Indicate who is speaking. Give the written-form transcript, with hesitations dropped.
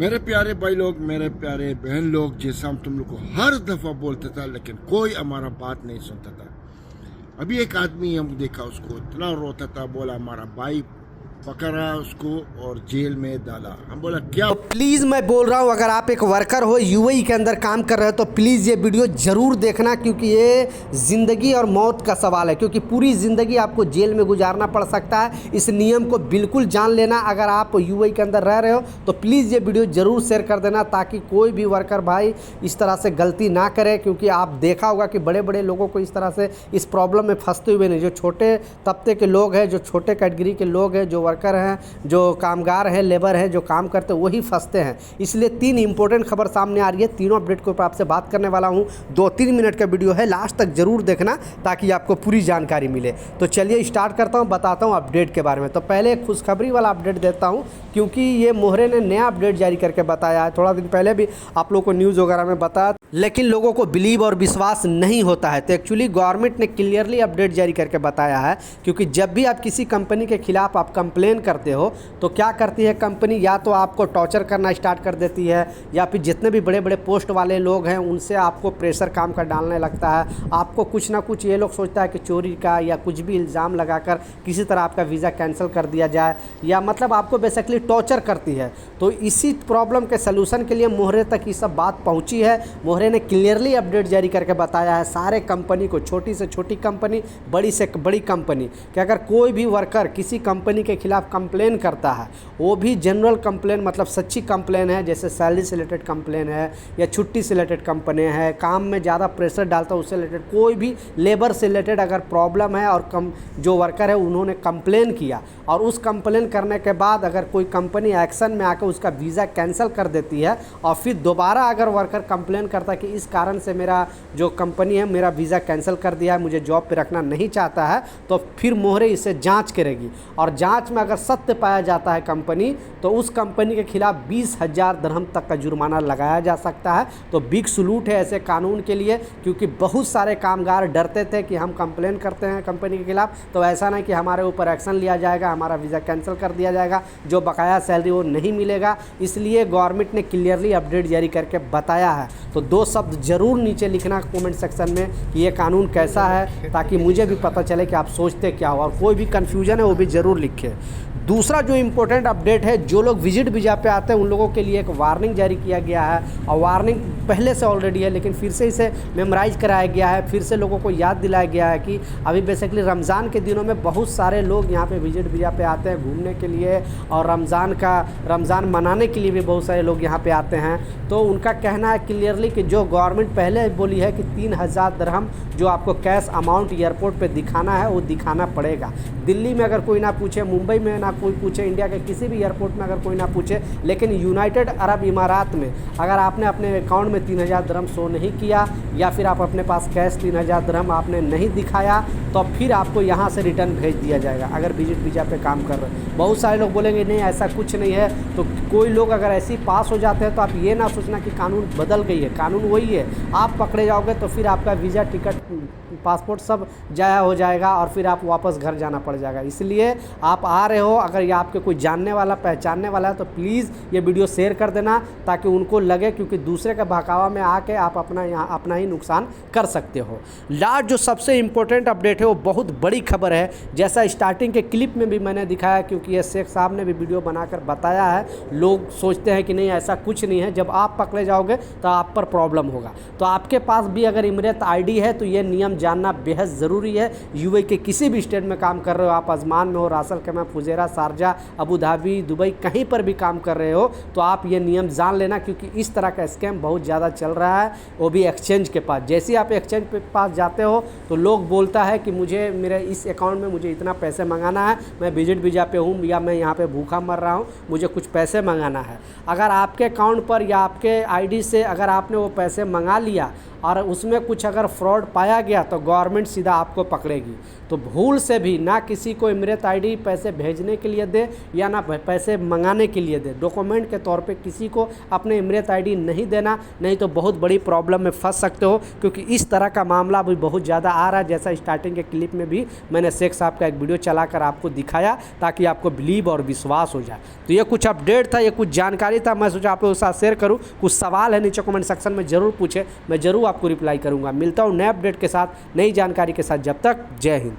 Speaker 1: मेरे प्यारे भाई लोग, मेरे प्यारे बहन लोग, जैसा हम तुम लोग को हर दफ़ा बोलते था लेकिन कोई हमारा बात नहीं सुनता था। अभी एक आदमी हम देखा, उसको इतना रोता था, बोला हमारा भाई पकड़ा उसको और जेल में डाला। हम बोला क्या?
Speaker 2: तो प्लीज़ मैं बोल रहा हूँ, अगर आप एक वर्कर हो, यूएई के अंदर काम कर रहे हो, तो प्लीज़ ये वीडियो ज़रूर देखना, क्योंकि ये ज़िंदगी और मौत का सवाल है। क्योंकि पूरी ज़िंदगी आपको जेल में गुजारना पड़ सकता है। इस नियम को बिल्कुल जान लेना। अगर आप यूएई के अंदर रह रहे हो तो प्लीज़ ये वीडियो ज़रूर शेयर कर देना, ताकि कोई भी वर्कर भाई इस तरह से गलती ना करे। क्योंकि आप देखा होगा कि बड़े बड़े लोगों को इस तरह से इस प्रॉब्लम में फंसते हुए नहीं, जो छोटे तबके के लोग हैं, जो छोटे कैटेगरी के लोग हैं, जो वर्कर हैं, जो कामगार हैं, लेबर हैं, जो काम करते हैं, वही फंसते हैं। इसलिए 3 इंपॉर्टेंट खबर सामने आ रही है। तीनों अपडेट के ऊपर आपसे बात करने वाला हूं। 2-3 मिनट का वीडियो है, लास्ट तक जरूर देखना ताकि आपको पूरी जानकारी मिले। तो चलिए स्टार्ट करता हूं, बताता हूं अपडेट के बारे में। तो पहले एक खुशखबरी वाला अपडेट देता हूं, क्योंकि ये मोहरे ने नया अपडेट जारी करके बताया है। थोड़ा दिन पहले भी आप लोगों को न्यूज़ वगैरह में बताया, लेकिन लोगों को बिलीव और विश्वास नहीं होता है। तो एक्चुअली गवर्नमेंट ने क्लियरली अपडेट जारी करके बताया है, क्योंकि जब भी आप किसी कंपनी के खिलाफ आप कंप्लेन करते हो तो क्या करती है कंपनी, या तो आपको टॉर्चर करना स्टार्ट कर देती है, या फिर जितने भी बड़े बड़े पोस्ट वाले लोग हैं उनसे आपको प्रेशर काम का डालने लगता है। आपको कुछ ना कुछ ये लोग सोचता है कि चोरी का या कुछ भी इल्ज़ाम लगाकर किसी तरह आपका वीज़ा कैंसिल कर दिया जाए, या मतलब आपको बेसिकली टॉर्चर करती है। तो इसी प्रॉब्लम के सलूशन के लिए मोहरे तक ये सब बात पहुँची है। मोहरे ने क्लियरली अपडेट जारी करके बताया है सारे कंपनी को, छोटी से छोटी कंपनी, बड़ी से बड़ी कंपनी, कि अगर कोई भी वर्कर किसी कंपनी के खिलाफ कंप्लेन करता है, वो भी जनरल कंप्लेन मतलब सच्ची कंप्लेन है, जैसे सैलरी से रिलेटेड कंप्लेन है, या छुट्टी से रिलेटेड कंप्लेन है, काम में ज़्यादा प्रेशर डालता है उससे रिलेटेड, कोई भी लेबर से रिलेटेड अगर प्रॉब्लम है और जो वर्कर है उन्होंने कंप्लेन किया, और उस कंप्लेन करने के बाद अगर कोई कंपनी एक्शन में आकर उसका वीज़ा कैंसिल कर देती है, और फिर दोबारा अगर वर्कर कंप्लेन करता है कि इस कारण से मेरा जो कंपनी है मेरा वीज़ा कैंसिल कर दिया है, मुझे जॉब पे रखना नहीं चाहता है, तो फिर मोहरे इसे जांच करेगी। और जांच में अगर सत्य पाया जाता है कंपनी, तो उस कंपनी के खिलाफ 20,000 दिरहम तक का जुर्माना लगाया जा सकता है। तो बिग सलूट है ऐसे कानून के लिए, क्योंकि बहुत सारे कामगार डरते थे कि हम कंप्लेन करते हैं कंपनी के खिलाफ तो ऐसा नहीं कि हमारे ऊपर एक्शन लिया जाएगा, हमारा वीज़ा कैंसिल कर दिया जाएगा, जो बकाया सैलरी वो नहीं मिलेगा। इसलिए गवर्नमेंट ने क्लियरली अपडेट जारी करके बताया है। तो 2 शब्द ज़रूर नीचे लिखना कमेंट सेक्शन में कि ये कानून कैसा है, ताकि मुझे भी पता चले कि आप सोचते क्या हो, और कोई भी कन्फ्यूजन है वो भी ज़रूर लिखें। दूसरा जो इम्पोर्टेंट अपडेट है, जो लोग विजिट वीज़ा पे आते हैं उन लोगों के लिए एक वार्निंग जारी किया गया है। और वार्निंग पहले से ऑलरेडी है, लेकिन फिर से इसे मेमोराइज कराया गया है, फिर से लोगों को याद दिलाया गया है कि अभी बेसिकली रमज़ान के दिनों में बहुत सारे लोग यहाँ पे विजिट वीज़ा पे आते हैं घूमने के लिए, और रमज़ान मनाने के लिए भी बहुत सारे लोग यहाँ पे आते हैं। तो उनका कहना है क्लियरली कि जो गवर्नमेंट पहले बोली है कि 3,000 दिरहम जो आपको कैश अमाउंट एयरपोर्ट पे दिखाना है वो दिखाना पड़ेगा। दिल्ली में अगर कोई ना पूछे, मुंबई में ना कोई पूछे, इंडिया के किसी भी एयरपोर्ट में अगर कोई ना पूछे, लेकिन यूनाइटेड अरब इमारात में अगर आपने अपने अकाउंट में 3,000 दिरहम शो नहीं किया, या फिर आप अपने पास कैश 3,000 दिरहम आपने नहीं दिखाया, तो फिर आपको यहाँ से रिटर्न भेज दिया जाएगा अगर विजिट वीज़ा पे काम कर रहे हैं। बहुत सारे लोग बोलेंगे नहीं ऐसा कुछ नहीं है, तो कोई लोग अगर ऐसे ही पास हो जाते हैं तो आप ये ना सोचना कि कानून बदल गई है, कानून वही है। आप पकड़े जाओगे तो फिर आपका वीज़ा, टिकट, पासपोर्ट सब जाया हो जाएगा, और फिर आप वापस घर जाना पड़ जाएगा। इसलिए आप आ रहे हो, अगर ये आपके कोई जानने वाला पहचानने वाला है, तो प्लीज़ ये वीडियो शेयर कर देना, ताकि उनको लगे, क्योंकि दूसरे के बहकावा में आके आप अपना ही नुकसान कर सकते हो। लास्ट जो सबसे इम्पोर्टेंट अपडेट है वो बहुत बड़ी खबर है, जैसा स्टार्टिंग के क्लिप में भी मैंने दिखाया, क्योंकि ये शेख साहब ने भी वीडियो बनाकर बताया है। लोग सोचते हैं कि नहीं ऐसा कुछ नहीं है, जब आप पकड़े जाओगे तो आप पर प्रॉब्लम होगा। तो आपके पास भी अगर इमरत आईडी है तो ये नियम जानना बेहद ज़रूरी है। यूएई के किसी भी स्टेट में काम कर रहे हो, आप अजमान में हो, Ras al Khaimah, Fujairah, Sharjah, Abu Dhabi, Dubai, कहीं पर भी काम कर रहे हो, तो आप ये नियम जान लेना, क्योंकि इस तरह का स्कैम बहुत ज़्यादा चल रहा है, वो भी एक्सचेंज के पास। जैसे ही आप एक्सचेंज के पास जाते हो तो लोग बोलता है कि मुझे मेरे इस अकाउंट में मुझे इतना पैसे मंगाना है, मैं विजिट वीज़ा पे हूँ, या मैं यहाँ पे भूखा मर रहा हूँ, मुझे कुछ पैसे मंगाना है। अगर आपके अकाउंट पर या आपके आईडी से अगर आपने वो पैसे मंगा लिया और उसमें कुछ अगर फ्रॉड पाया गया तो गवर्नमेंट सीधा आपको पकड़ेगी। तो भूल से भी ना किसी को इमरत आईडी पैसे भेजने के लिए दे या ना पैसे मंगाने के लिए दे। डॉक्यूमेंट के तौर पे किसी को अपने इमरत आईडी नहीं देना, नहीं तो बहुत बड़ी प्रॉब्लम में फंस सकते हो, क्योंकि इस तरह का मामला अभी बहुत ज़्यादा आ रहा है। जैसा स्टार्टिंग के क्लिप में भी मैंने शेख साहब का एक वीडियो चलाकर आपको दिखाया ताकि आपको बिलीव और विश्वास हो जाए। तो ये कुछ अपडेट था, ये कुछ जानकारी था, मैं सोचा आप लोगों के साथ शेयर करूँ। कुछ सवाल है नीचे कमेंट सेक्शन में ज़रूर पूछे, मैं ज़रूर आपको रिप्लाई करूँगा। मिलता हूँ नए अपडेट के साथ, नई जानकारी के साथ। जब तक जय हिंद।